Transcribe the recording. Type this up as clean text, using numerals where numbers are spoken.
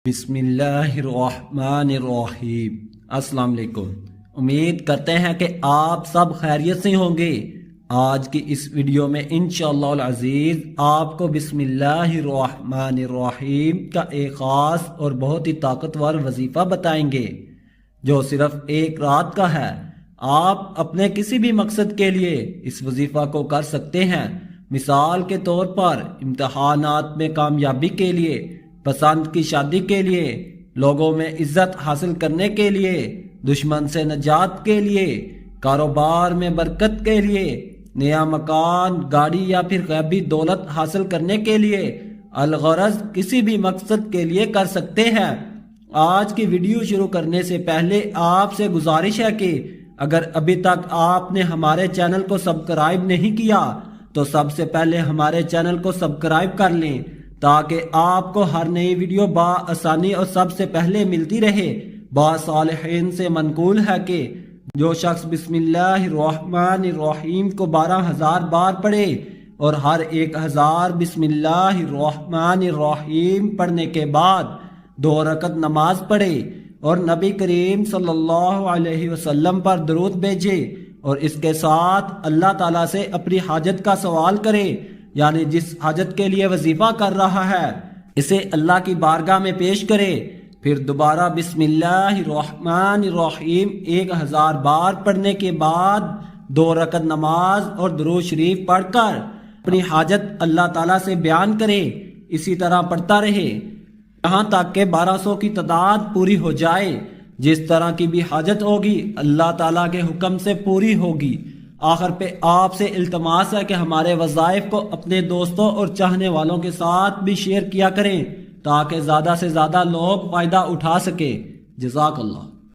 بسم اللہ الرحمن الرحیم۔ السلام علیکم، امید کرتے ہیں کہ آپ سب خیریت سے ہوں گے۔ آج کی اس ویڈیو میں انشاءاللہ العزیز آپ کو بسم اللہ الرحمن الرحیم کا ایک خاص اور بہت ہی طاقتور وظیفہ بتائیں گے جو صرف ایک رات کا ہے۔ آپ اپنے کسی بھی مقصد کے لیے اس وظیفہ کو کر سکتے ہیں۔ مثال کے طور پر امتحانات میں کامیابی کے لیے، پسند کی شادی کے لیے، لوگوں میں عزت حاصل کرنے کے لیے، دشمن سے نجات کے لیے، کاروبار میں برکت کے لیے، نیا مکان، گاڑی یا پھر غیبی دولت حاصل کرنے کے لیے، الغرض کسی بھی مقصد کے لیے کر سکتے ہیں۔ آج کی ویڈیو شروع کرنے سے پہلے آپ سے گزارش ہے کہ اگر ابھی تک آپ نے ہمارے چینل کو سبسکرائب نہیں کیا تو سب سے پہلے ہمارے چینل کو سبسکرائب کر لیں تاکہ آپ کو ہر نئی ویڈیو بآسانی اور سب سے پہلے ملتی رہے۔ بعض صالحین سے منقول ہے کہ جو شخص بسم اللہ الرحمن الرحیم کو 12,000 بار پڑھے اور ہر 1,000 بسم اللہ الرحمن الرحیم پڑھنے کے بعد 2 رکعت نماز پڑھے اور نبی کریم صلی اللہ علیہ وسلم پر درود بھیجے اور اس کے ساتھ اللہ تعالیٰ سے اپنی حاجت کا سوال کرے، یعنی جس حاجت کے لیے وظیفہ کر رہا ہے اسے اللہ کی بارگاہ میں پیش کرے، پھر دوبارہ بسم اللہ الرحمن الرحیم 1,000 بار پڑھنے کے بعد 2 رکعت نماز اور درود شریف پڑھ کر اپنی حاجت اللہ تعالیٰ سے بیان کرے۔ اسی طرح پڑھتا رہے یہاں تک کہ 1200 کی تعداد پوری ہو جائے۔ جس طرح کی بھی حاجت ہوگی اللہ تعالیٰ کے حکم سے پوری ہوگی۔ آخر پہ آپ سے التماس ہے کہ ہمارے وظائف کو اپنے دوستوں اور چاہنے والوں کے ساتھ بھی شیئر کیا کریں تاکہ زیادہ سے زیادہ لوگ فائدہ اٹھا سکیں۔ جزاک اللہ۔